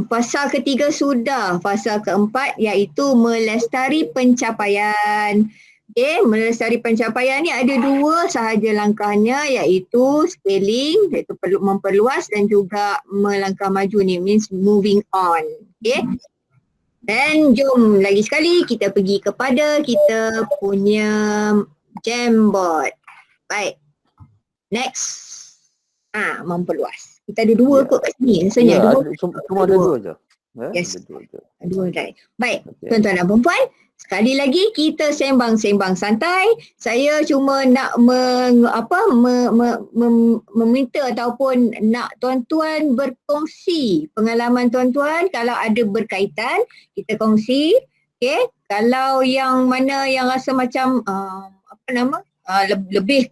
Fasa ketiga sudah. Fasa keempat iaitu melestari pencapaian. Okay, melestari pencapaian ni ada dua sahaja langkahnya iaitu scaling, iaitu perlu memperluas dan juga melangkah maju ni, means moving on. Okay. Dan jom lagi sekali kita pergi kepada kita punya Jamboard. Baik. Next. Memperluas. Kita ada dua kot kat sini. Rasanya Ya, dua. cuma ada dua je. Yes. Ada dua je. Dua right. Baik, Okay. tuan-tuan dan perempuan, sekali lagi kita sembang-sembang santai. Saya cuma nak meminta ataupun nak tuan-tuan berkongsi pengalaman tuan-tuan kalau ada berkaitan, kita kongsi. Okay, kalau yang mana yang rasa macam lebih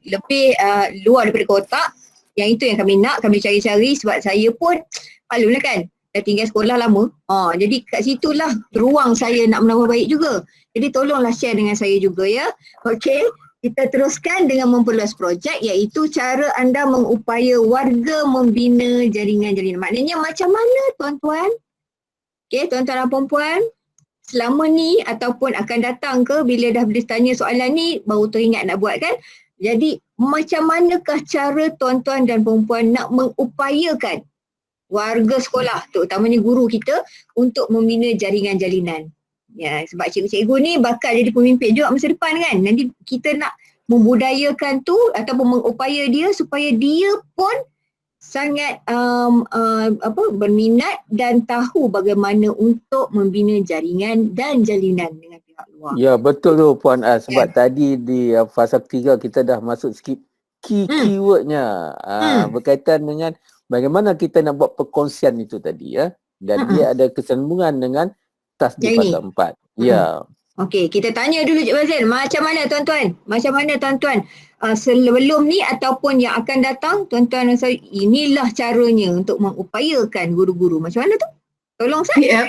luar daripada kotak, yang itu yang kami nak, kami cari-cari sebab saya pun maklumlah kan, dah tinggal sekolah lama. Jadi kat situlah ruang saya nak menambah baik juga. Jadi tolonglah share dengan saya juga ya. Okey, kita teruskan dengan memperluas projek iaitu cara anda mengupaya warga membina jaringan-jaringan. Maknanya macam mana tuan-tuan? Okey, tuan-tuan dan puan-puan, selama ni ataupun akan datang ke bila dah ditanya soalan ni baru teringat nak buat kan? Jadi macam manakah cara tuan-tuan dan puan-puan nak mengupayakan warga sekolah, terutamanya guru kita untuk membina jaringan-jalinan. Ya, sebab cikgu-cikgu ni bakal jadi pemimpin juga masa depan kan. Nanti kita nak membudayakan tu ataupun mengupaya dia supaya dia pun sangat berminat dan tahu bagaimana untuk membina jaringan dan jalinan dengan pihak luar. Ya, betul tu Puan Az. Sebab tadi di fasa ketiga kita dah masuk sikit keywordnya berkaitan dengan bagaimana kita nak buat perkongsian itu tadi ya. Dan dia ada kesambungan dengan tas di fasa 4. Ya. Okey, kita tanya dulu Cik Fazil, macam mana tuan-tuan? Macam mana tuan-tuan sebelum ni ataupun yang akan datang, tuan-tuan dan saya, inilah caranya untuk mengupayakan guru-guru. Macam mana tu? Tolong saya.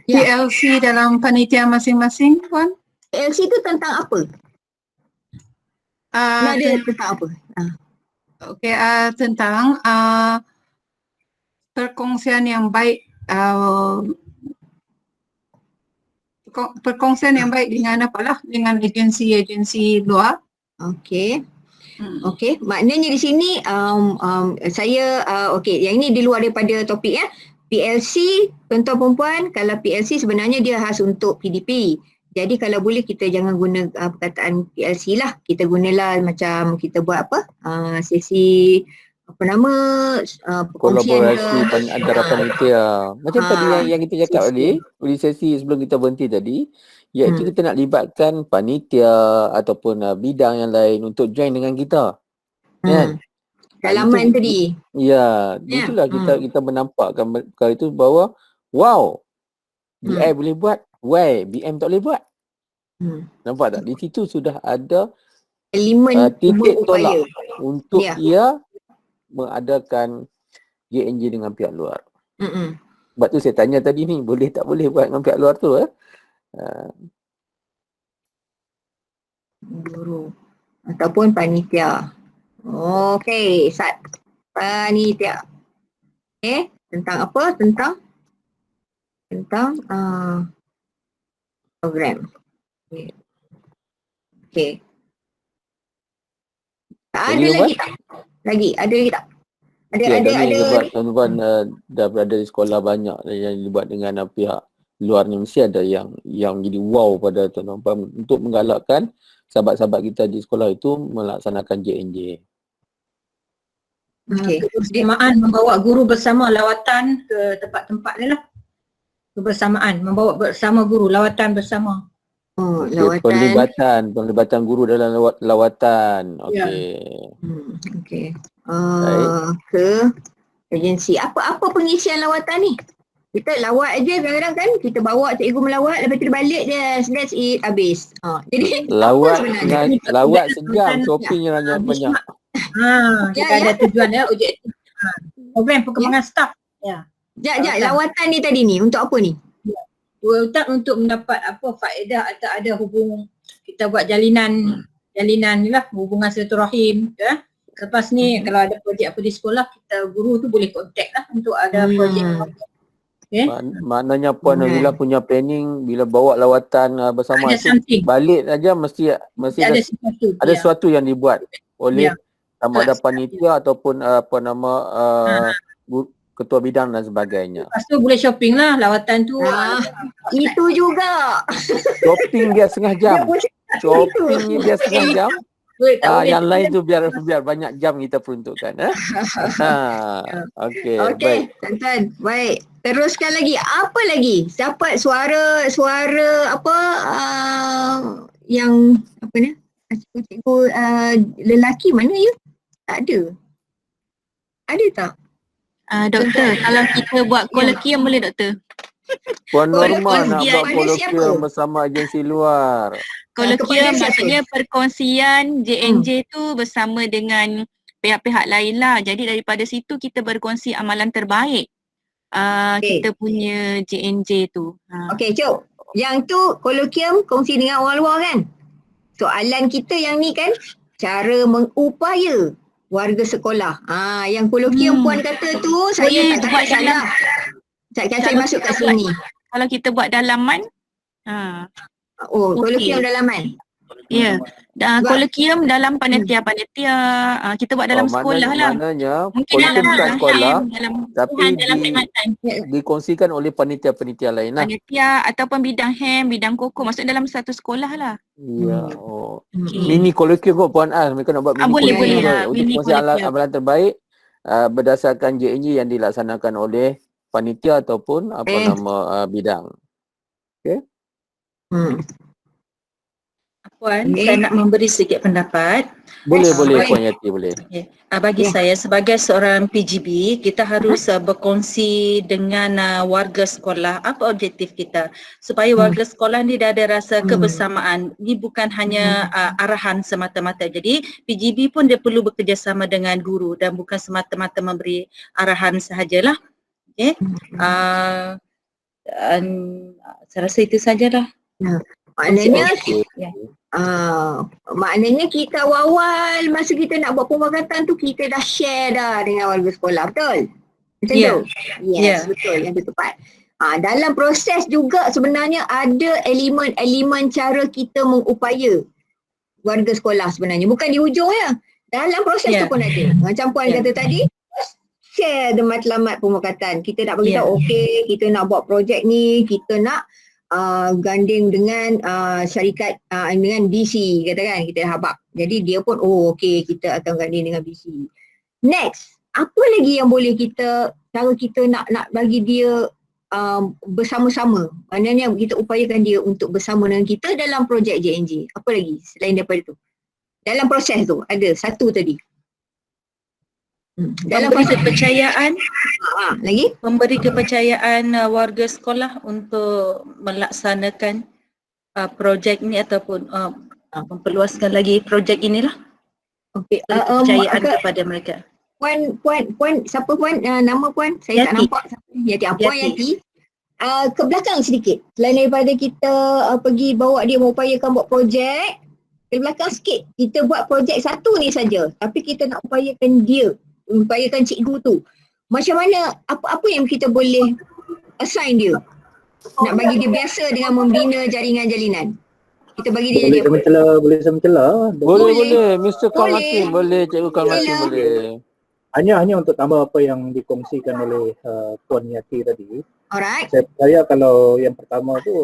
PLC dalam panitia masing-masing, Puan? PLC tu tentang apa? Tentang apa? Okey, tentang perkongsian yang baik, perkongsian yang baik dengan dengan agensi-agensi luar. Okey. Okey, maknanya di sini saya yang ini di luar daripada topik ya. PLC, tuan-tuan perempuan, kalau PLC sebenarnya dia khas untuk PDP. Jadi kalau boleh kita jangan guna perkataan PLC lah. Kita gunalah macam kita buat sesi kolaborasi antara panitia. Macam tadi yang kita cakap tadi, di sesi sebelum kita berhenti tadi, iaitu kita nak libatkan panitia ataupun bidang yang lain untuk join dengan kita. Kan? Dalaman tadi. Ya, itulah kita menampakkan perkara itu bahawa wow, BI boleh buat, why BM tak boleh buat. Nampak tak? Di situ sudah ada elemen titik tolak untuk ia mengadakan JNJ dengan pihak luar. Sebab tu saya tanya tadi ni, boleh tak boleh buat dengan pihak luar tu guru ataupun panitia. Okey, panitia. Tentang apa? Tentang program. Okey. Ada lagi tak? Ada lagi tak? Ada. Sebab tuan-tuan dah berada di sekolah banyak yang dibuat dengan pihak luar ni, mesti ada yang jadi wow pada tuan-tuan untuk menggalakkan sahabat-sahabat kita di sekolah itu melaksanakan JNJ. Kebersamaan membawa guru bersama lawatan ke tempat-tempat ni lah. Kebersamaan membawa bersama guru, lawatan bersama. Lawatan. Penglibatan guru dalam lawatan. Okey. Okey. Ke agensi. Apa pengisian lawatan ni? Kita lawat aja kadang-kadang kan, kita bawa cikgu melawat, lepas tu dia balik je, that's it, habis. Jadi lawat sejam, shopping yang banyak. Kita ada tujuan objektif. Program perkembangan staf. Lawatan ni tadi ni untuk apa ni? Untuk mendapat faedah atau ada hubung, kita buat jalinan ni lah, hubungan silaturahim ya. Lepas ni kalau ada projek apa di sekolah, kita guru tu boleh contact lah untuk ada projek. Okay. Maknanya Puan Nurila punya planning bila bawa lawatan bersama Ada tu something. balik aja mesti Ada sesuatu. ada Ya. sesuatu yang dibuat oleh Ya. sama ada Pelaksanaan. panitia ataupun ketua bidang dan sebagainya. Lepas tu boleh shopping lah lawatan tu. Itu juga. Shopping dia setengah Dia jam. boleh Shopping ni dia setengah jam. Tak boleh. Yang lain tu biar banyak jam kita peruntukkan. Okey, baik. Okey, Tuan-tuan. Baik. Teruskan lagi. Apa lagi? Dapat suara apa yang apa ni? Cikgu lelaki mana ya? Tak ada. Ada tak? Doktor, kalau kita buat kolokium boleh doktor? Puan Norma nak Kolokium buat pada kolokium siapa? bersama agensi luar. Kolokium kepada siapa? maksudnya perkongsian JNJ tu bersama dengan pihak-pihak lain lah. Jadi daripada situ kita berkongsi amalan terbaik Okey. kita punya JNJ tu. Okey, Cuk. Yang tu kolokium kongsi dengan orang luar kan? Soalan kita yang ni kan cara mengupaya warga sekolah. Yang kolokium Puan kata tu saya Boleh tak buat cakap salah. Cakap saya Kalau masuk kat kita sini. Kalau kita buat dalaman, Oh, Okey. kolokium dalaman. ya. Dan kolokium dalam panitia-panitia, kita buat dalam sekolah lah. Maknanya Mungkin dalam kolokium kat sekolah dalam tapi dalam khidmatan. dikongsikan oleh panitia-panitia lain lah. Panitia ataupun bidang bidang koko, maksud dalam satu sekolah lah. Ya. Okey. Mini kolokium kot Puan Al. Mereka nak buat mini boleh, kolokium boleh kot. lah. Untuk Mini kongsi kolokium. amalan terbaik berdasarkan JNJ yang dilaksanakan oleh panitia ataupun bidang. Puan, saya nak memberi sedikit pendapat. Boleh boleh. Puan Yati boleh. Okay. Bagi saya sebagai seorang PGB, kita harus berkongsi dengan warga sekolah apa objektif kita supaya warga sekolah ni dah ada rasa kebersamaan. Ini bukan hanya arahan semata-mata. Jadi PGB pun dia perlu bekerjasama dengan guru dan bukan semata-mata memberi arahan sahajalah. Okey. Saya rasa itu sajalah. Maknanya Ya. maknanya kita awal masa kita nak buat pembahasan tu kita dah share dah dengan warga sekolah, betul? Macam Ya. tu? Yes, Ya. betul, yang tu tepat. Dalam proses juga sebenarnya ada elemen-elemen cara kita mengupaya warga sekolah sebenarnya. Bukan di hujung ya. Dalam proses tu Ya. pun ada. Macam Puan kata tadi, share the matlamat pemukatan. Kita nak beritahu okey, kita nak buat projek ni, kita nak ganding dengan syarikat dengan BC katakan kita habaq. Jadi dia pun okey kita akan ganding dengan BC. Next, apa lagi yang boleh cara kita nak bagi dia bersama-sama. Maknanya kita upayakan dia untuk bersama dengan kita dalam projek JNJ. Apa lagi selain daripada tu? Dalam proses tu ada satu tadi. Dalam Memberi proses kepercayaan, lagi? memberi kepercayaan warga sekolah untuk melaksanakan projek ni ataupun memperluaskan lagi projek inilah. Okey. Kepercayaan kepada mereka. Puan, siapa Puan? Nama Puan? Saya tak Yati. nampak. Yati. Puan Yati. Yati. Ke belakang sedikit. Selain daripada kita pergi bawa dia mengupayakan buat projek, ke belakang sikit. Kita buat projek satu ni saja. Tapi kita nak upayakan dia. Upayakan cikgu tu. Macam mana, apa yang kita boleh assign dia? Nak bagi dia biasa dengan membina jaringan jalinan. Kita bagi dia Boleh saya mencela. Boleh. Mr. Kwan Boleh. Matin boleh. Cikgu Kwan Matin Boleh. boleh. Hanya untuk tambah apa yang dikongsikan oleh Puan Yati tadi. Alright. Saya percaya kalau yang pertama tu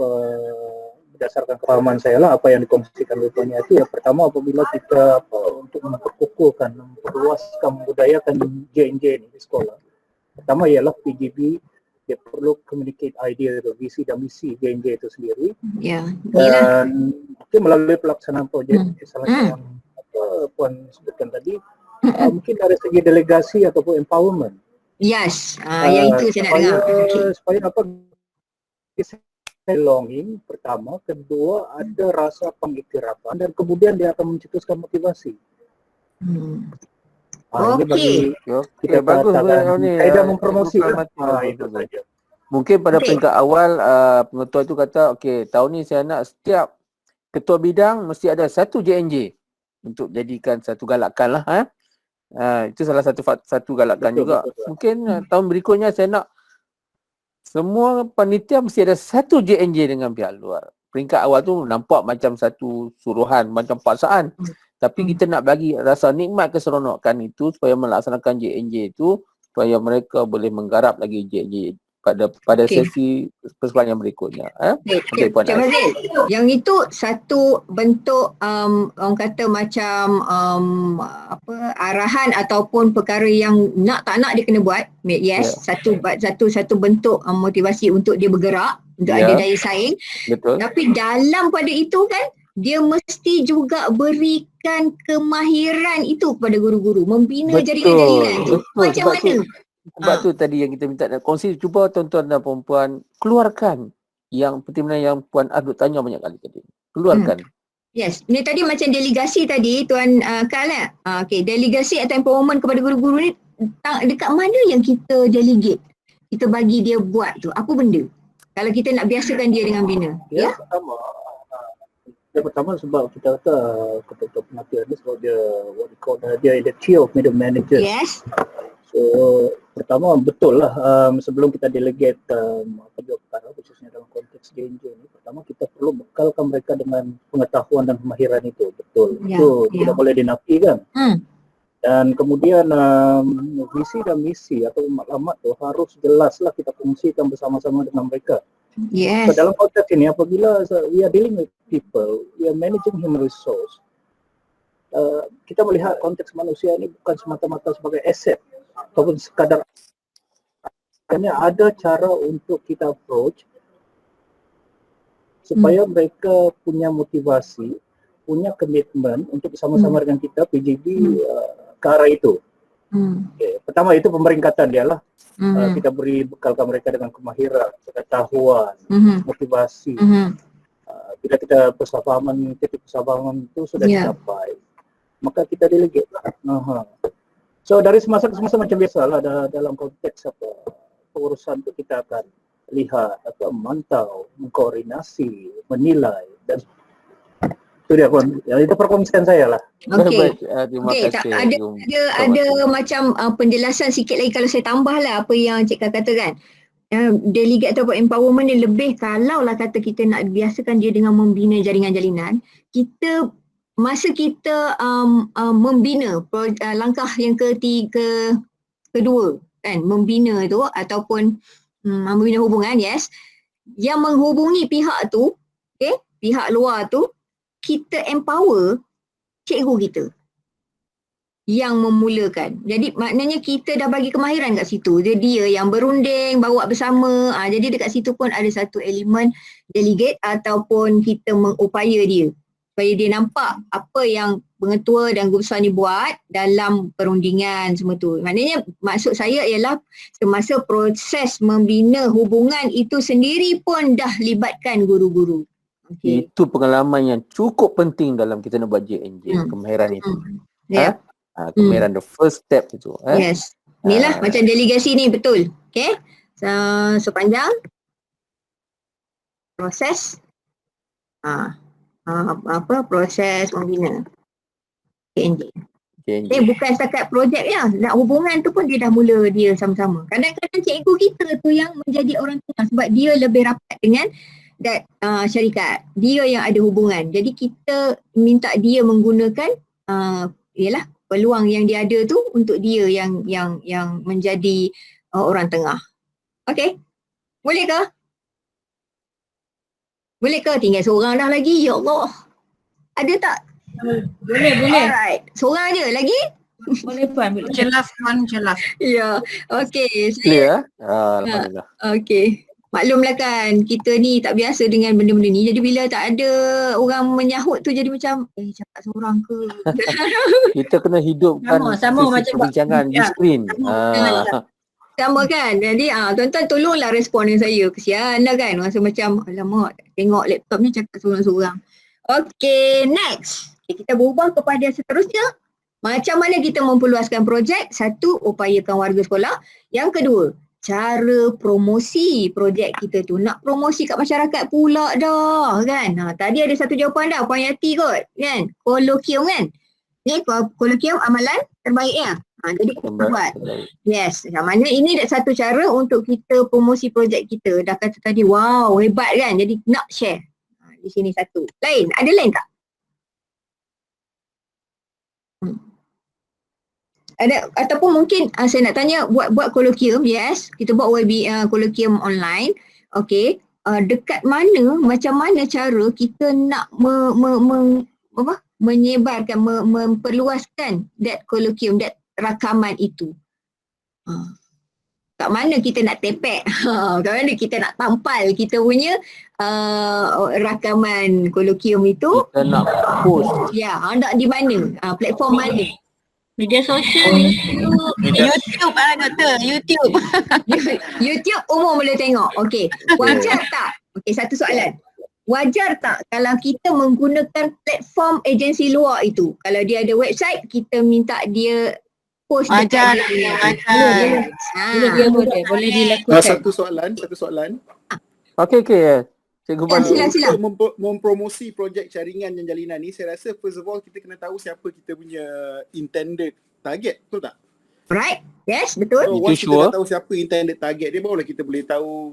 berdasarkan kefahaman saya lah apa yang dikongsikan oleh Puan Yati. Yang pertama apabila kita untuk memperkukuhkan, memperluaskan, membudayakan JNJ ni di sekolah. Pertama ialah PGB dia perlu communicate idea tu, visi dan misi JNJ itu sendiri. Ya. Inilah. Dan mungkin melalui pelaksanaan projek salah yang Puan sebutkan tadi, mungkin dari segi delegasi ataupun empowerment. Yes. Yang itu saya nak dengar. Okay. Supaya apa? Belonging pertama, kedua ada rasa pengiktirafan dan kemudian dia akan mencetuskan motivasi. Ini bagi kita bagus katakan ni. kaedah mempromosi. Cikgu Kwan Matin. Itu saja. Mungkin pada Okey. peringkat awal pengetua itu kata tahun ni saya nak setiap ketua bidang mesti ada satu JNJ untuk jadikan satu galakan lah. Itu salah satu galakan Betul, juga. betul. Mungkin tahun berikutnya saya nak semua panitia mesti ada satu JNJ dengan pihak luar. Peringkat awal tu nampak macam satu suruhan, macam paksaan. Tapi kita nak bagi rasa nikmat keseronokan itu supaya melaksanakan JNJ itu, supaya mereka boleh menggarap lagi JNJ pada sesi persoalan yang berikutnya. Okey, Puan Cik Fazil, yang itu satu bentuk orang kata macam arahan ataupun perkara yang nak tak nak dia kena buat. Yes, satu bentuk motivasi untuk dia bergerak, untuk ada daya saing. Betul. Tapi dalam pada itu kan, dia mesti juga berikan kemahiran itu kepada guru-guru, membina jaringan-jaringan tu. Macam mana? Sebab tu tadi yang kita minta kongsi, cuba tuan-tuan dan perempuan keluarkan yang pertimbangan yang Puan Ardud tanya banyak kali tadi. Keluarkan. Yes, ni tadi macam delegasi tadi Tuan Kal lah. Okay, delegasi atau empowerment kepada guru-guru ni dekat mana yang kita delegate? Kita bagi dia buat tu, apa benda? Kalau kita nak biasakan dia dengan bina. Ya? Yang pertama sebab kita kata ketua penatian ni sebab dia dia the chief of middle manager. Yes. So pertama betul lah sebelum kita delegate pejabat perkara khususnya dalam konteks JNJ ni, pertama kita perlu bekalkan mereka dengan pengetahuan dan kemahiran itu. Betul. Itu tidak boleh dinafikan. Dan kemudian visi dan misi atau maklumat tu harus jelaslah kita fungsikan bersama-sama dengan mereka. Yes. So, dalam konteks ini apabila we are dealing with people, we are managing human resource, kita melihat konteks manusia ini bukan semata-mata sebagai aset ataupun sekadar, hanya ada cara untuk kita approach supaya mereka punya motivasi, punya komitmen untuk bersama-sama dengan kita PJB ke arah itu. Okay. Pertama itu pemeringkatan dia lah. Kita beri bekalkan mereka dengan kemahiran, pengetahuan, motivasi. Bila kita titik persabahan itu sudah dicapai, maka kita delegate lah. So dari semasa ke semasa macam biasalah dalam konteks pengurusan itu kita akan lihat atau memantau, mengkoordinasi, menilai dan itu dia pun. Ya, itu perkongsian saya lah. Okey. Terima kasih. Ada macam penjelasan sikit lagi kalau saya tambah lah apa yang Cik Kal katakan. Delegate atau empowerment ni lebih kalau lah kata kita nak biasakan dia dengan membina jaringan jalinan, masa kita membina langkah yang kedua kan, membina tu ataupun membina hubungan, yes, yang menghubungi pihak tu, pihak luar tu, kita empower cikgu kita yang memulakan. Jadi maknanya kita dah bagi kemahiran kat situ. Jadi dia yang berunding, bawa bersama. Jadi dekat situ pun ada satu elemen delegate ataupun kita mengupaya dia. Supaya dia nampak apa yang pengetua dan guru besar ni buat dalam perundingan semua tu. Maknanya maksud saya ialah semasa proses membina hubungan itu sendiri pun dah libatkan guru-guru. Okay. Itu pengalaman yang cukup penting dalam kita nak buat JNJ, kemahiran itu. Kemahiran the first step itu. Yes. Inilah macam delegasi ni, betul. Okay. Sepanjang proses proses membina JNJ. Bukan setakat projek ya, nak hubungan tu pun dia dah mula dia sama-sama. Kadang-kadang cikgu kita tu yang menjadi orang tengah sebab dia lebih rapat dengan syarikat, dia yang ada hubungan. Jadi kita minta dia menggunakan ialah peluang yang dia ada tu untuk dia yang menjadi orang tengah. Okey. Boleh ke? Boleh ke? Tinggal seorang dah lagi. Ya Allah. Ada tak? Boleh. Alright. Seorang je lagi? Boleh Puan, boleh. Jelas. Ya. Okey. Clear? Alhamdulillah. Okey. Maklumlah kan, kita ni tak biasa dengan benda-benda ni. Jadi bila tak ada orang menyahut tu jadi macam, cakap seorang ke? Kita kena hidupkan sama macam perbincangan di skrin. Sama kan? Jadi tuan-tuan tolonglah respon dengan saya. Kesian lah kan. Rasa macam, alamak, tengok laptop ni cakap seorang-seorang. Okay, next. Kita berubah kepada seterusnya. Macam mana kita memperluaskan projek? Satu, upayakan warga sekolah. Yang kedua, cara promosi projek kita tu. Nak promosi kat masyarakat pula dah kan. Tadi ada satu jawapan dah, Puan Yati kot kan. Kolokium kan. Ni kolokium amalan terbaik ya. Jadi kita buat. Terbaik. Yes. Mana ini satu cara untuk kita promosi projek kita. Dah kata tadi, wow, hebat kan? Jadi nak share. Di sini satu. Lain? Ada lain tak? Ada ataupun mungkin saya nak tanya buat kolokvium. Yes, kita buat kolokvium online. Okey, dekat mana, macam mana cara kita nak menyebarkan, memperluaskan that kolokvium, that rakaman itu. Kat mana kita nak tepek, kat mana kita nak tampal kita punya rakaman kolokvium itu. Kita nak post. Ya, nak di mana, platform mana. Media sosial, YouTube doktor, YouTube. YouTube umum boleh tengok. Okey. Wajar tak? Okey, satu soalan. Wajar tak kalau kita menggunakan platform agensi luar itu? Kalau dia ada website, kita minta dia post Wajar. dekat dia. Wajar. Boleh dilakukan. Satu soalan. Okey. Cikgu Balu. Sila. Untuk mempromosi projek jaringan dan jalinan ni, saya rasa first of all kita kena tahu siapa kita punya intended target, betul tak? Right? Yes, betul. So once kita dah tahu siapa intended target dia, barulah kita boleh tahu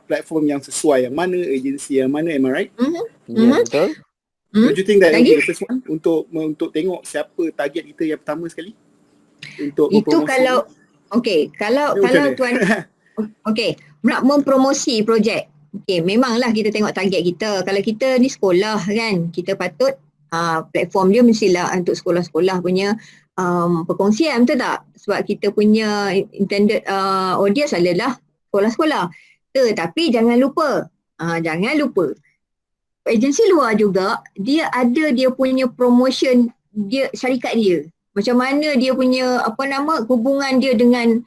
platform yang sesuai yang mana, agensi yang mana, am I right? Ya, betul. Do you think that Lagi? will be the first one untuk tengok siapa target kita yang pertama sekali? Untuk Itu mempromosi? kalau kalau Macam mana? tuan nak mempromosi projek. Okey, memanglah kita tengok target kita. Kalau kita ni sekolah kan, kita patut platform dia mestilah untuk sekolah-sekolah punya perkongsian, betul tak? Sebab kita punya intended audience adalah sekolah-sekolah. Tetapi jangan lupa, agensi luar juga dia ada dia punya promotion dia, syarikat dia. Macam mana dia punya hubungan dia dengan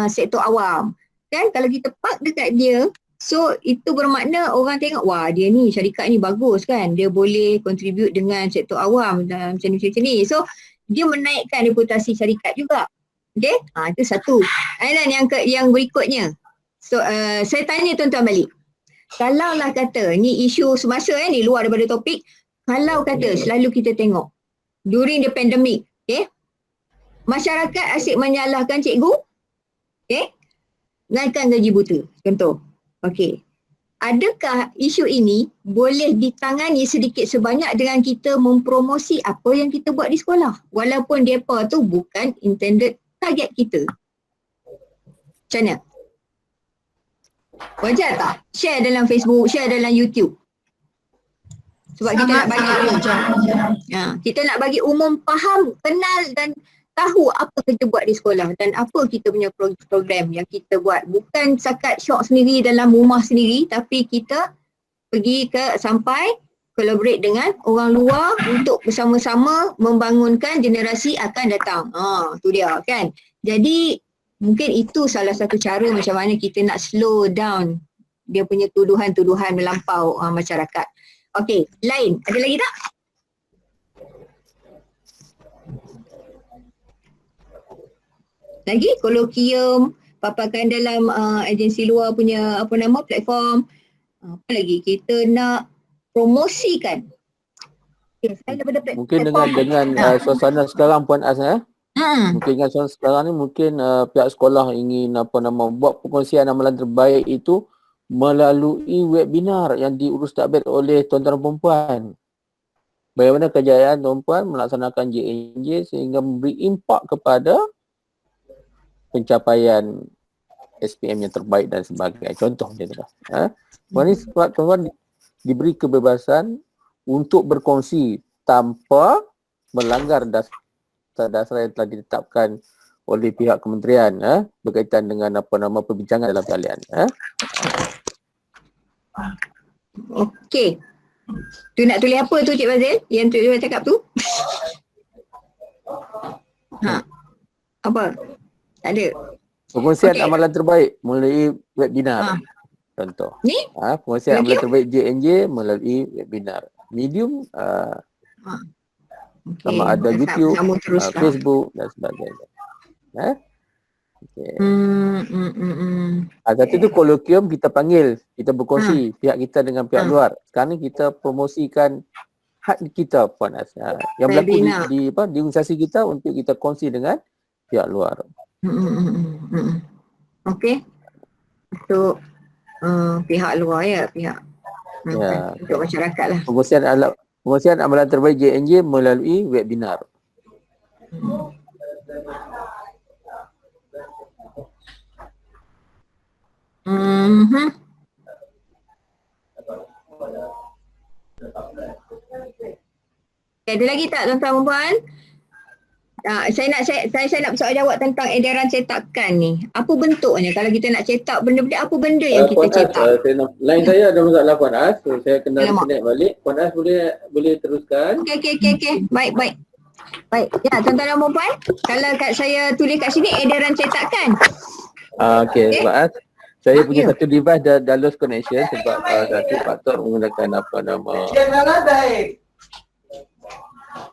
sektor awam. Kan kalau kita park dekat dia, so itu bermakna orang tengok, wah dia ni syarikat ni bagus kan, dia boleh contribute dengan sektor awam dan macam ni. So dia menaikkan reputasi syarikat juga. Okay, itu satu. Dan yang berikutnya, so saya tanya tuan-tuan balik, kalau lah kata ni isu semasa ni luar daripada topik, kalau kata selalu kita tengok during the pandemic, okay, masyarakat asyik menyalahkan cikgu, okay, naikkan gaji buta, contoh. Okey. Adakah isu ini boleh ditangani sedikit sebanyak dengan kita mempromosi apa yang kita buat di sekolah? Walaupun mereka tu bukan intended target kita. Macam mana? Wajar tak? Share dalam Facebook, share dalam YouTube. Sebab kita nak bagi kita nak bagi umum faham, kenal dan tahu apa kita buat di sekolah dan apa kita punya program yang kita buat. Bukan sakat syok sendiri dalam rumah sendiri, tapi kita pergi sampai collaborate dengan orang luar untuk bersama-sama membangunkan generasi akan datang. Tu dia kan. Jadi mungkin itu salah satu cara macam mana kita nak slow down dia punya tuduhan-tuduhan melampau masyarakat. Okey, lain. Ada lagi tak? Lagi kolokvium, paparkan dalam agensi luar punya platform. Apa lagi kita nak promosikan? Okay, Mungkin dengan suasana sekarang Puan As mungkin dengan suasana sekarang ni mungkin pihak sekolah ingin buat perkongsian amalan terbaik itu melalui webinar yang diurus takbir oleh tuan-tuan perempuan. Bagaimana kejayaan perempuan melaksanakan JNJ sehingga memberi impak kepada pencapaian SPM yang terbaik dan sebagainya. Contoh dia tu. Tuan-tuan diberi kebebasan untuk berkongsi tanpa melanggar dasar yang telah ditetapkan oleh pihak kementerian berkaitan dengan perbincangan dalam talian. Okey. Tu nak tulis apa tu Cik Fazil? Yang Cik cakap tu? Apa? Tak ada. Perkongsian amalan terbaik melalui webinar. Contoh. Ni? Perkongsian amalan terbaik JNJ melalui webinar. Medium sama ada YouTube, Facebook dan sebagainya. Okay. Satu tu kolokvium kita panggil, kita berkongsi pihak kita dengan pihak luar. Sekarang ni kita promosikan hak kita Puan As. Yang berlaku di organisasi kita untuk kita kongsi dengan pihak luar. Okey. Untuk pihak luar ya, pihak Ya. untuk masyarakat lah. Pengosian amalan terbaik JNJ melalui webinar. Ada lagi tak tuan-tuan dan puan? Saya nak soal jawab tentang edaran cetakan ni. Apa bentuknya kalau kita nak cetak benda-benda, apa benda yang kita Puan As, cetak? line saya ada masalah Puan As, so saya kena Alamak. connect balik. Puan As boleh teruskan. Okey. Baik. Ya, tuan-tuan dan puan, kalau kat saya tulis kat sini edaran cetakan. Okey, Puan As. Saya punya Ya. satu device dah lost connection sebab satu faktor menggunakan apa nama.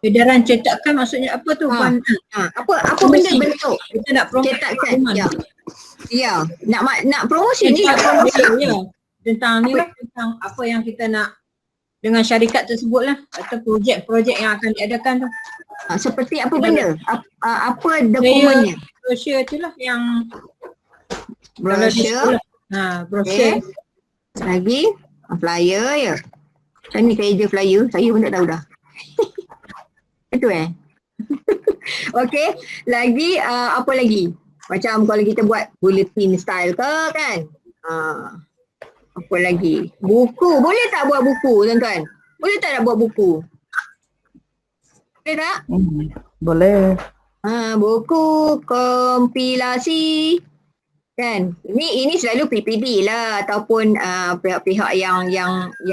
Edaran cetakan maksudnya apa tu? Puan? Apa benda bentuk Kita nak promosi cetakan? Ya, nak promosi ni, nak promosi. ya. Tentang ni lah, tentang apa yang kita nak dengan syarikat tersebut lah atau projek-projek yang akan diadakan tu. Seperti apa benda? Apa dokumennya? Brochure tu lah yang Brochure. brochure. Lagi flyer ya. Saya ni kerja flyer, saya pun tak tahu dah. Itu Okey, lagi apa lagi? Macam kalau kita buat bulletin style ke kan? Apa lagi? Buku, boleh tak buat buku tuan-tuan? Boleh tak nak buat buku? Boleh tak? Boleh. Buku kompilasi kan. Ini selalu PPD lah ataupun pihak-pihak yang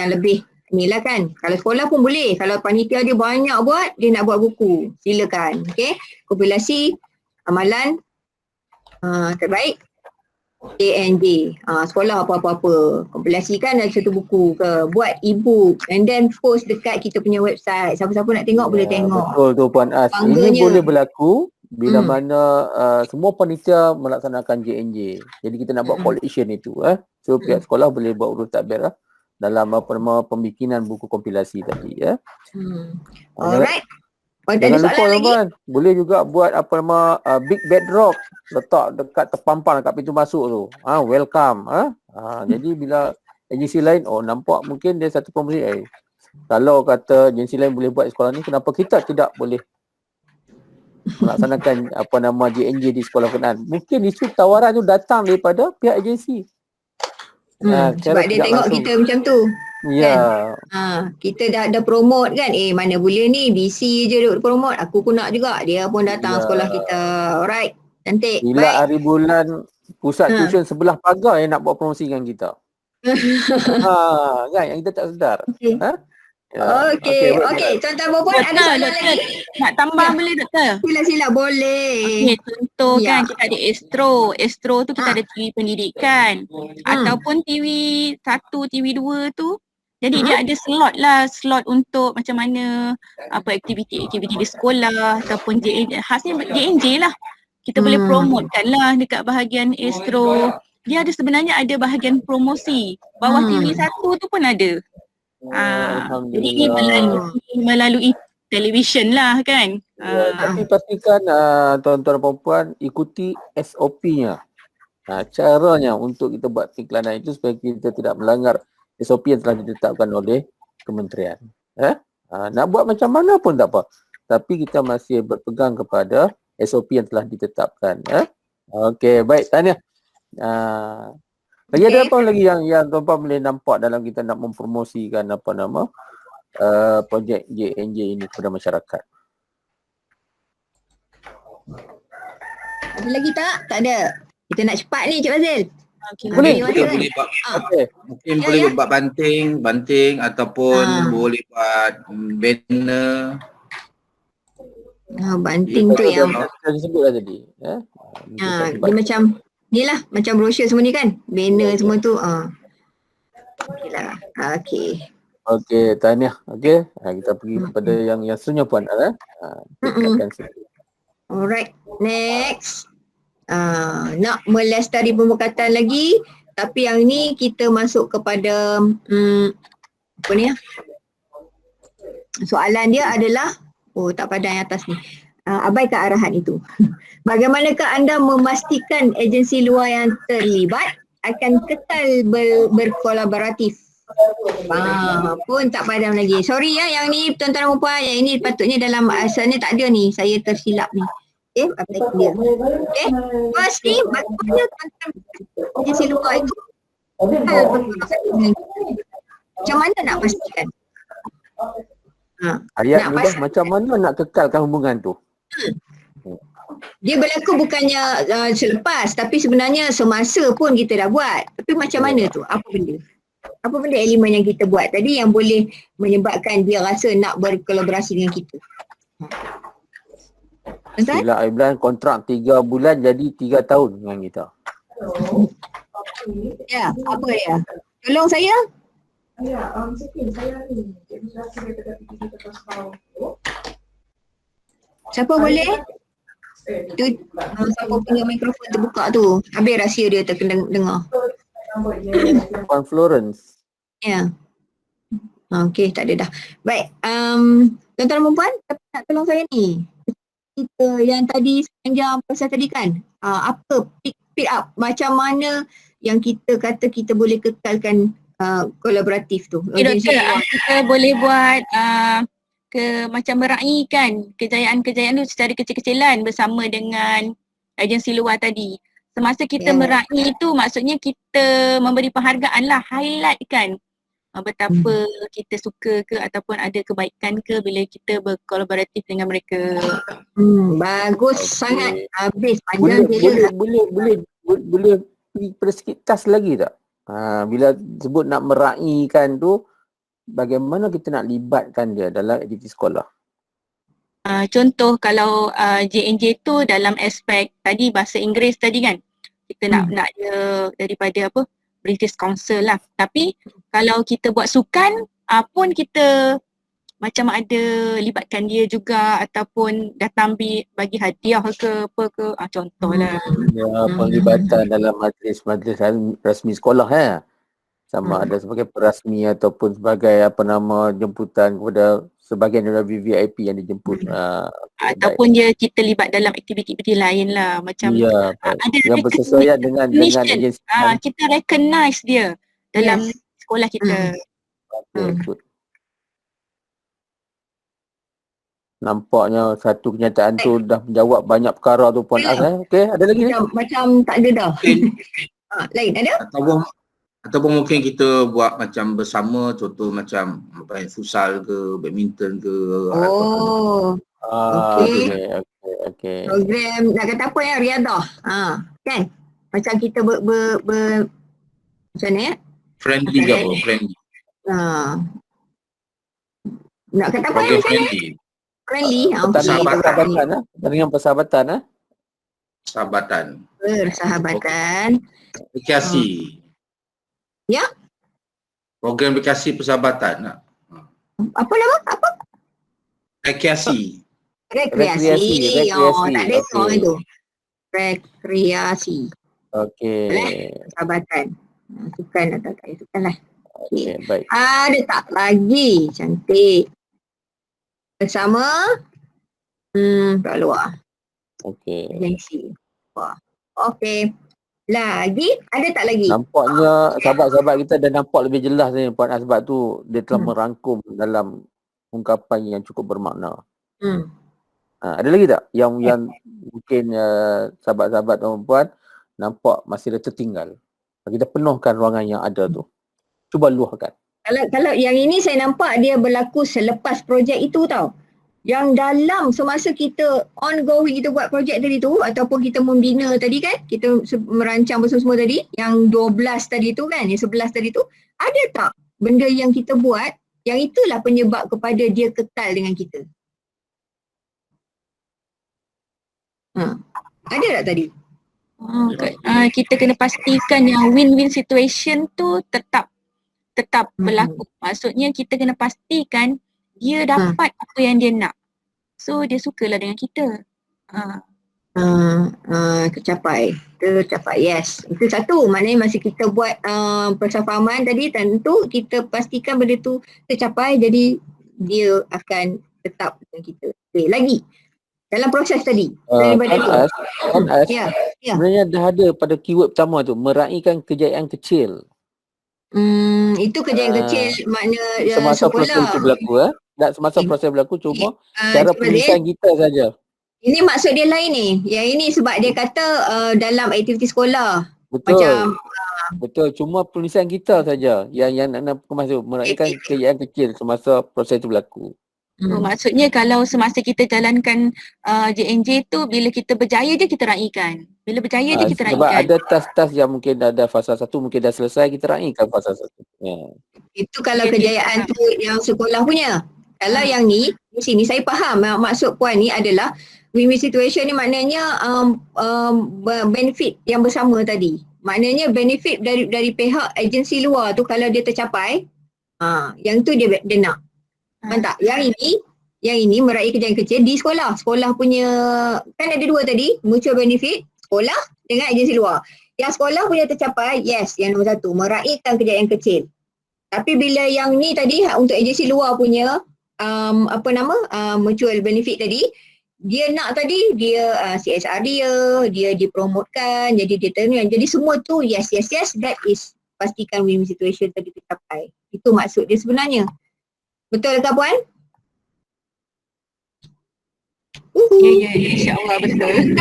lebih ni lah kan. Kalau sekolah pun boleh. Kalau panitia dia banyak buat, dia nak buat buku. Silakan. Okey. Kompilasi amalan terbaik JNJ. Sekolah apa-apa. Kompilasikan dalam satu buku ke. Buat e-book and then post dekat kita punya website. Siapa-siapa nak tengok boleh tengok. Betul tu Puan As. Ini Bangganya. boleh berlaku bila mana semua panitia melaksanakan JNJ. Jadi kita nak buat collection itu. So pihak sekolah boleh buat urus takbir dalam apa nama pembikinan buku kompilasi tadi. Alright. Ada Jangan lupa soalan lagi? teman, boleh juga buat apa nama big bedrock letak dekat terpampang dekat pintu masuk tu. Welcome. Jadi bila agensi lain nampak mungkin dia satu promosi kalau kata agensi lain boleh buat sekolah ni, kenapa kita tidak boleh melaksanakan apa nama JNJ di sekolah Quran? Mungkin isu tawaran tu datang daripada pihak agensi. Sebab dia tengok langsung. kita macam tu. Ya. Kita dah promote kan. Mana boleh ni BC je duk promote. Aku pun nak juga. Dia pun datang sekolah kita. Alright. Cantik. Bila Baik. hari bulan pusat tuition sebelah pagar yang nak buat promosi dengan kita. Kan yang kita tak sedar. Okey. Okey. Tuan-tuan perempuan ada soalan lagi? Nak tambah boleh doktor? Sila boleh. Okay, contoh Ya. kan kita ada Astro tu kita ada TV pendidikan ataupun TV 1, TV 2 tu. Jadi dia ada slot untuk macam mana apa aktiviti di sekolah ataupun JNJ. Khasnya JNJ lah. Kita boleh promotekan lah dekat bahagian Astro. Dia ada sebenarnya ada bahagian promosi. Bawah TV 1 tu pun ada. Jadi ini melalui televisyen lah kan. Tapi pastikan tuan-tuan dan puan ikuti SOP-nya. Caranya untuk kita buat iklanan itu supaya kita tidak melanggar SOP yang telah ditetapkan oleh kementerian. Nak buat macam mana pun tak apa. Tapi kita masih berpegang kepada SOP yang telah ditetapkan. Okey, baik. Tanya. Lagi ada apa lagi yang tuan-puan boleh nampak dalam kita nak mempromosikan apa nama projek JNJ ini kepada masyarakat? Ada lagi tak? Tak ada. Kita nak cepat ni Cik Fazil. Boleh. Mungkin Boleh buat Okey. mungkin boleh buat banting ataupun boleh buat banner. Banting tu yang Kita sebutlah tadi. dia macam ni lah, macam brochure semua ni kan. Banner semua tu. Okey lah. Okey. Okey, tahniah. Okey. Kita pergi kepada yang seterusnya puan. Alright. Next. Nak melestari pemberkatan lagi. Tapi yang ni kita masuk kepada apa ni ya? Soalan dia adalah tak padan yang atas ni. abaikan arahan itu. Bagaimanakah anda memastikan agensi luar yang terlibat akan kekal berkolaboratif? Pun tak padam lagi. Sorry ya, yang ni tuan-tuan dan puan, yang ini patutnya dalam asalnya tak ada ni. Saya tersilap ni. Okay, apa dia? Okay, firstly, bagaimana tuan-tuan agensi luar itu kekal berkolaboratif? Macam mana nak pastikan? Ayat ni dah macam mana nak kekalkan hubungan tu? Dia berlaku bukannya selepas, tapi sebenarnya semasa pun kita dah buat. Tapi macam mana tu? Apa benda? Apa benda elemen yang kita buat tadi yang boleh menyebabkan dia rasa nak berkolaborasi dengan kita? Sila Aiblan kontrak 3 bulan jadi 3 tahun dengan kita. Ya, apa ya? Tolong saya. Siapa boleh? Tu siapa punya mikrofon terbuka tu. Habis rahsia dia terkena dengar. Puan Florence. Ya. Okey, tak ada dah. Baik, tuan-tuan dan puan, nak tolong saya ni. Kita yang tadi sepanjang pasal tadi kan, apa pick up macam mana yang kita kata kita boleh kekalkan kolaboratif tu. Okay, doktor, kita boleh buat macam meraihkan kejayaan-kejayaan tu secara kecil-kecilan bersama dengan agensi luar tadi. Semasa kita meraih tu maksudnya kita memberi penghargaan lah, highlight kan betapa kita suka ke ataupun ada kebaikan ke bila kita berkolaboratif dengan mereka. Bagus sangat. Habis Boleh panjang boleh persikit tas lagi tak? Bila sebut nak meraihkan tu, bagaimana kita nak libatkan dia dalam aktiviti sekolah? Contoh kalau JNJ tu dalam aspek tadi bahasa Inggeris tadi kan, kita nak dia daripada apa, British Council lah. Tapi kalau kita buat sukan pun kita macam ada libatkan dia juga ataupun datang bagi hadiah ke apa ke, contohlah. Ya, penglibatan dalam majlis-majlis rasmi sekolah sama ada sebagai perasmi ataupun sebagai jemputan kepada sebahagian dari VVIP yang dijemput. Ataupun kita libat dalam aktiviti-aktiviti lain lah, macam ada yang bersesuaian dengan agensi. Kita recognize dia dalam sekolah kita. Good. Nampaknya satu kenyataan tu dah menjawab banyak perkara tu Puan Az. Okey, ada lagi ni? Macam tak ada dah. Lain ada? Ataupun mungkin kita buat macam bersama, contoh macam futsal ke, badminton ke. Okey. Program nak kata apa ya, riadah. Kan? Macam kita macam mana ya? Friendly ke apa? Friendly. Nak kata apa Program ya? friendly. Friendly. Persahabatan. Dengan persahabatan. Persahabatan. Rekreasi. Ya? Program rekreasi persahabatan. Apa nama? Apa? Rekreasi. Rekreasi. Tak ada itu. Rekreasi. Okey. Persahabatan. Sukan atau tak sukan lah. Okey, baik. Ada tak lagi? Cantik. Bersama kat luar. Okey. Agensi. Okey. Lagi? Ada tak lagi? Nampaknya sahabat-sahabat kita dah nampak lebih jelas ni Puan Az, sebab tu dia telah merangkum dalam ungkapan yang cukup bermakna. Ada lagi tak yang mungkin sahabat-sahabat dan puan nampak masih ada tertinggal? Kita penuhkan ruangan yang ada tu. Cuba luahkan. Kalau yang ini saya nampak dia berlaku selepas projek itu tau. Yang dalam semasa kita ongoing kita buat projek tadi tu ataupun kita membina tadi kan, kita merancang bersama-sama tadi, yang 12 tadi tu kan, yang 11 tadi tu, ada tak benda yang kita buat yang itulah penyebab kepada dia kekal dengan kita? Ada tak tadi? Kita kena pastikan yang win-win situation tu tetap berlaku. Maksudnya kita kena pastikan dia dapat apa yang dia nak. So dia sukalah dengan kita. Tercapai, yes. Itu satu, maknanya masa kita buat persafahaman tadi, tentu kita pastikan benda tu tercapai, jadi dia akan tetap dengan kita. Okay, lagi. dalam proses tadi. Ya. Sebenarnya dah ada pada keyword pertama tu, meraihkan kejayaan kecil. Itu kejayaan kecil makna semasa proses sekolah. itu berlaku tak semasa proses berlaku, cuma cara Cik penulisan kita saja. Ini maksud dia lain ni. Yang ini sebab dia kata dalam aktiviti sekolah. Betul. Betul, cuma penulisan kita saja yang nak kemas tu, meraihkan kejayaan kecil semasa proses itu berlaku. Maksudnya kalau semasa kita jalankan JNJ tu, bila kita berjaya je kita raikan. Bila berjaya je kita raikan. Sebab ada tas-tas yang mungkin ada fasa 1, mungkin dah selesai, kita raikan fasa 1. Itu kalau kejayaan tu yang sekolah punya. Kalau yang ni, di sini saya faham maksud puan ni adalah win-win situation ni maknanya benefit yang bersama tadi. Maknanya benefit dari pihak agensi luar tu kalau dia tercapai, yang tu dia nak. Faham tak? Yang ini meraih kejayaan kecil di sekolah. Sekolah punya, kan ada dua tadi, mutual benefit, sekolah dengan agensi luar. Yang sekolah punya tercapai, yes, yang nombor 1, meraihkan kejayaan kecil. Tapi bila yang ni tadi, untuk agensi luar punya, mutual benefit tadi, dia nak tadi, dia CSR dia dipromotkan, jadi dia turn. Jadi semua tu, yes, that is pastikan win-win situation tadi tercapai. Itu maksud dia sebenarnya. Betul tak puan? Ya, insya-Allah betul.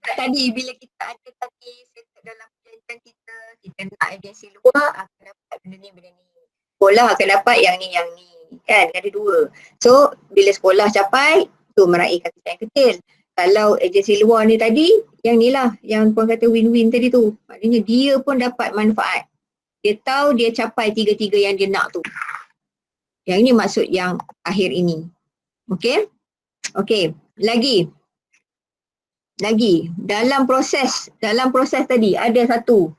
Tadi bila kita ada tadi set dalam perjanjian kita nak agensi luar akan dapat benda ni. Sekolah akan dapat yang ni. Kan ada dua. So bila sekolah capai tu meraihkan kejayaan kecil. Kalau agensi luar ni tadi, yang ni lah yang puan kata win-win tadi tu. Maknanya dia pun dapat manfaat. Dia tahu dia capai tiga-tiga yang dia nak tu. Yang ini maksud yang akhir ini. Okey? Okey. Lagi. Dalam proses tadi ada satu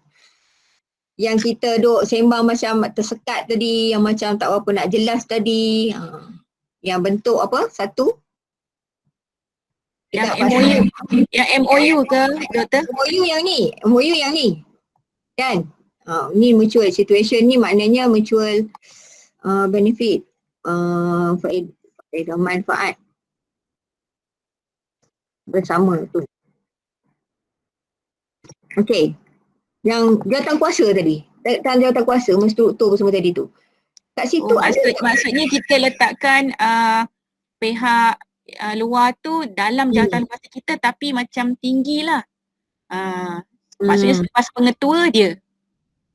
yang kita duk sembang macam tersekat tadi, yang macam tak apa nak jelas tadi. Yang bentuk apa? Satu. Yang MOU. Yang MOU ke, Doktor? MOU yang ni. Kan? Ni mutual situation ni maknanya mutual benefit, faedah manfaat bersama tu. Okey. Yang jawatan kuasa tadi. Jawatan kuasa, struktur semua tadi tu. Kat situ maksudnya kita letakkan pihak luar tu dalam jawatan kuasa kita tapi macam tinggilah. Maksudnya selepas pengetua dia.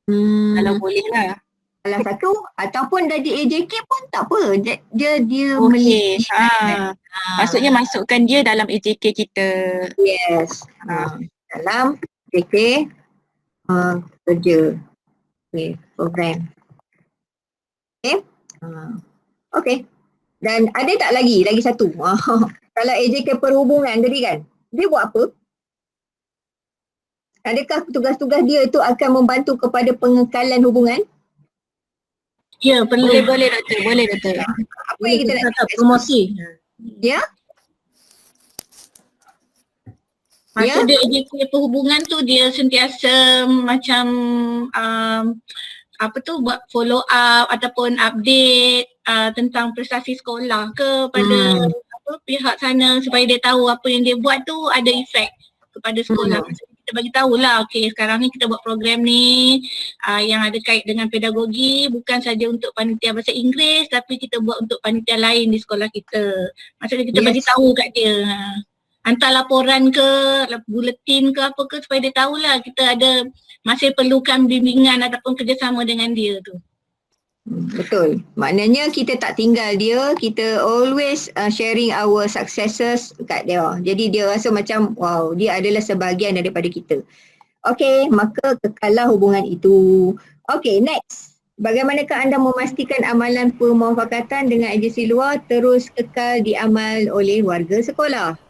Kalau boleh lah. Salah satu ataupun dari AJK pun tak apa. Dia okey. Maksudnya masukkan dia dalam AJK kita. Yes. Dalam AJK kerja. Okey, program. Okey. Okey. Dan ada tak lagi satu? Kalau AJK perhubungan tadi kan, dia buat apa? Adakah tugas-tugas dia itu akan membantu kepada pengekalan hubungan? Ya, perlu. Boleh Doktor. Apa yang kita nak promosi? Ya? Maksud dia AJK perhubungan tu dia sentiasa macam buat follow up ataupun update tentang prestasi sekolah kepada pihak sana supaya dia tahu apa yang dia buat tu ada efek kepada sekolah. Kita bagi tahulah, okey sekarang ni kita buat program ni yang ada kait dengan pedagogi, bukan saja untuk panitia bahasa Inggeris tapi kita buat untuk panitia lain di sekolah kita. Maksudnya kita bagi tahu kat dia. Hantar laporan ke, buletin ke apa ke supaya dia tahulah kita ada masih perlukan bimbingan ataupun kerjasama dengan dia tu. Betul. Maknanya kita tak tinggal dia, kita always sharing our successes kat dia. Jadi dia rasa macam wow, dia adalah sebahagian daripada kita. Okey, maka kekalah hubungan itu. Okey, next. Bagaimanakah anda memastikan amalan pemufakatan dengan agensi luar terus kekal diamal oleh warga sekolah?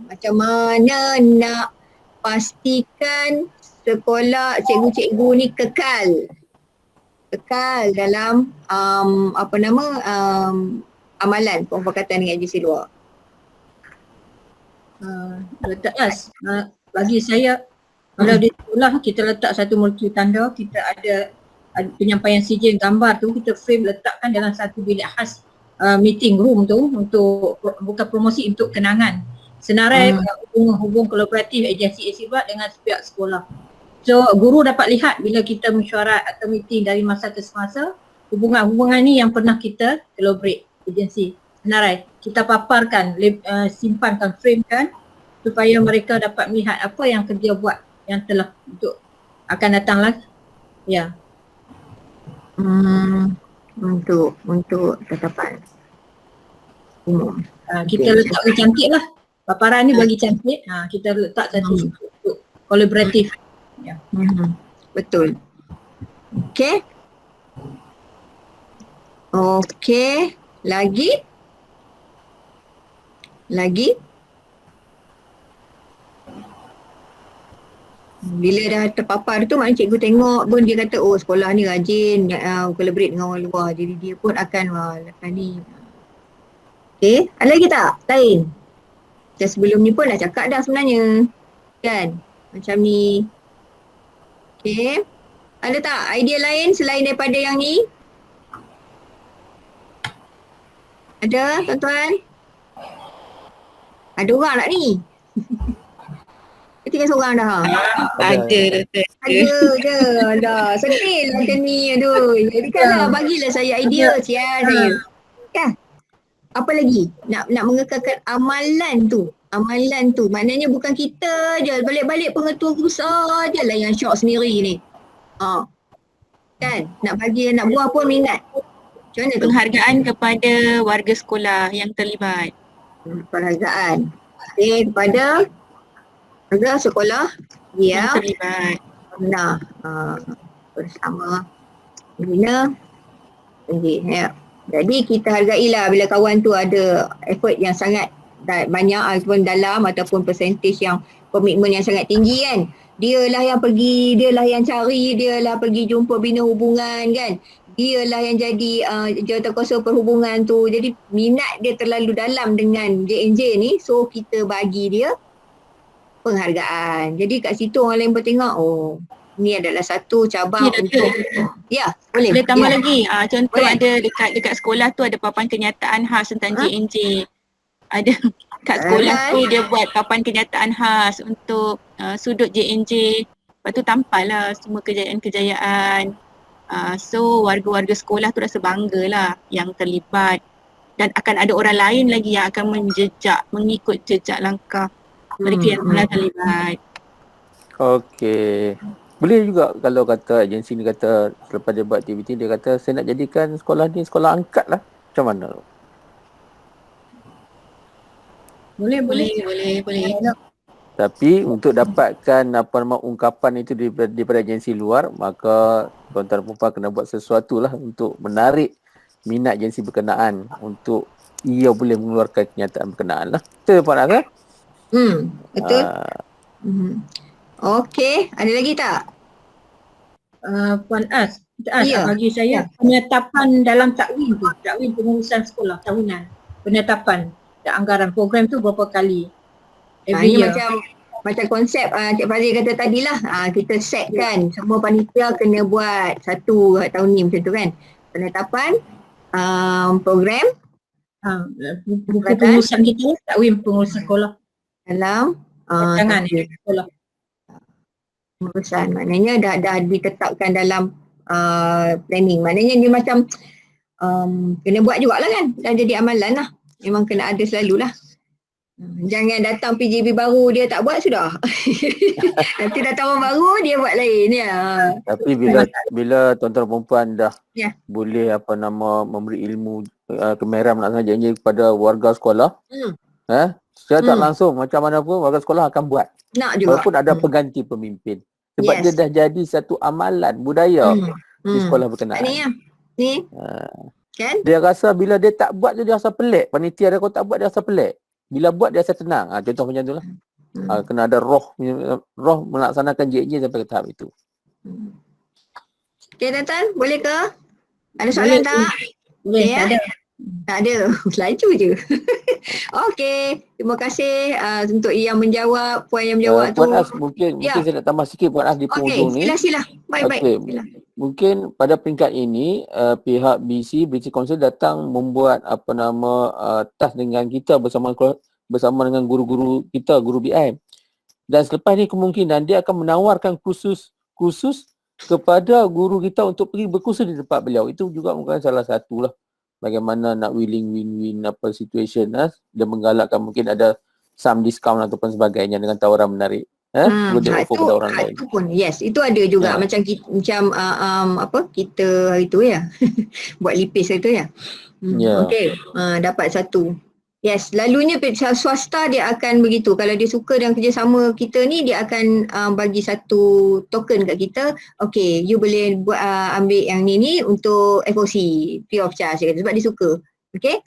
Macam mana nak pastikan sekolah cikgu-cikgu ni kekal dalam amalan pemufakatan dengan agensi luar? Letak bagi saya kalau di sekolah kita letak satu multi tanda, kita ada penyampaian sijil gambar tu kita frame letakkan dalam satu bilik khas meeting room tu untuk bukan promosi, untuk kenangan. Senarai hubung kolaboratif agensi Asibat dengan pihak sekolah. So guru dapat lihat bila kita mesyuarat atau meeting dari masa ke semasa, hubungan-hubungan ni yang pernah kita collaborate agensi. Senarai kita paparkan, simpankan, framekan supaya mereka dapat melihat apa yang kerja buat yang telah untuk akan datang lah. Ya. Untuk tetapan umum. Kita letak bagi cantik lah. Paparan ni bagi cantik. Kita letak satu untuk kolaboratif. Ya. Betul. Okey. Lagi? Bila dah terpapar tu, maknanya cikgu tengok pun dia kata, oh sekolah ni rajin collaborate dengan orang luar. Jadi dia pun akan lepas ni. Okay, ada lagi tak? Lain? Macam sebelum ni pun dah cakap dah sebenarnya. Kan? Macam ni. Okay. Ada tak idea lain selain daripada yang ni? Ada tuan-tuan? Ada orang tak ni? Tinggal seorang dah. Ada je. Dah. Sedih lah macam ni. Aduh. Jadi kan bagilah saya idea. Sial saya. Kan? Apa lagi? Nak mengekalkan amalan tu. Maknanya bukan kita je. Balik-balik pengetua besar je lah yang syok sendiri ni. Kan? Nak buah pun minat. Macam mana tu? Penghargaan kepada warga sekolah yang terlibat. Penghargaan. Okay, kepada warga sekolah yang terlibat. Pernah bersama bina. Jadi kita hargailah bila kawan tu ada effort yang sangat banyak ataupun dalam ataupun percentage yang komitmen yang sangat tinggi kan. Dialah yang pergi, dialah yang cari, dialah pergi jumpa bina hubungan kan. Dialah yang jadi jawatankuasa perhubungan tu. Jadi minat dia terlalu dalam dengan JNJ ni, so kita bagi dia penghargaan. Jadi kat situ orang lain pun tengok, oh ni adalah satu cabang untuk boleh. Boleh tambah lagi. Contoh boleh. Ada dekat sekolah tu ada papan kenyataan khas tentang JNJ. Ada kat sekolah tu dia buat papan kenyataan khas untuk sudut JNJ. Lepas tu tampallah semua kejayaan-kejayaan. So warga-warga sekolah tu rasa bangga lah yang terlibat. Dan akan ada orang lain lagi yang akan mengikut jejak langkah mereka yang telah terlibat. Okey. Boleh juga kalau kata agensi ni kata selepas dia buat aktiviti, dia kata saya nak jadikan sekolah ni sekolah angkat lah. Macam mana? Boleh. Tapi untuk dapatkan ungkapan itu daripada agensi luar, maka tuan-tuan dan puan kena buat sesuatu lah untuk menarik minat agensi berkenaan untuk ia boleh mengeluarkan kenyataan berkenaan lah. Betul Puan Azhar? Betul. Okey, ada lagi tak? Puan Az, bagi saya penetapan dalam takwim pengurusan sekolah tahunan, penetapan dan anggaran program tu berapa kali? Every year. Macam konsep Cik Fazil kata tadilah, kita set kan semua panitia kena buat satu tahun ni macam tu kan. Penetapan program pengurusan kita, takwim pengurusan sekolah dalam jangan sekolah. Pengurusan maknanya dah ditetapkan dalam planning. Maknanya dia macam kena buat jugalah kan, dah jadi amalan lah. Memang kena ada selalulah. Jangan datang PJB baru dia tak buat sudah. Nanti datang orang baru dia buat lain ya. Tapi bila tuan-tuan perempuan dah boleh memberi ilmu kemeram nak janji kepada warga sekolah, secara tak langsung macam mana pun warga sekolah akan buat. Nak juga. Walaupun ada pengganti pemimpin. Sebab dia dah jadi satu amalan budaya di sekolah berkenaan. Ni. Kan? Dia rasa bila dia tak buat dia rasa pelik. Panitia dia kalau tak buat dia rasa pelik. Bila buat dia rasa tenang. Contoh macam tu lah. Kena ada roh melaksanakan JJ sampai ke tahap itu. Okay Tan, boleh ke? Ada soalan tak? Boleh, ada. Tak ada, laju je. Okey, terima kasih untuk yang menjawab, puan yang menjawab tu. Puan As, mungkin saya nak tambah sikit Puan As di penghujung ni. Sila. Baik-baik. Okey. Sila. Mungkin pada peringkat ini pihak BC, British Council datang membuat task dengan kita bersama dengan guru-guru kita, guru BI. Dan selepas ni kemungkinan dia akan menawarkan kursus kepada guru kita untuk pergi berkursus di tempat beliau. Itu juga mungkin salah satu lah bagaimana nak win-win situation dia menggalakkan mungkin ada some discount ataupun sebagainya dengan tawaran menarik. Itu pun itu ada juga macam kita hari tu ya. Buat lipis hari tu ya. Okey, dapat satu. Yes, lalunya swasta dia akan begitu. Kalau dia suka dengan kerjasama kita ni, dia akan bagi satu token kat kita. Okay, you boleh buat ambil yang ni untuk FOC, free of charge, sebab dia suka. Okay.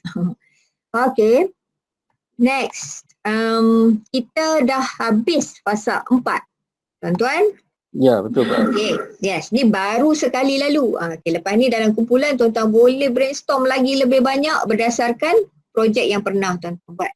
Okay. Next, kita dah habis fasa 4. Tuan-tuan. Ya, betul Pak. Okay. Yes, ni baru sekali lalu. Okay, lepas ni dalam kumpulan tuan-tuan boleh brainstorm lagi lebih banyak berdasarkan projek yang pernah tuan-tuan buat.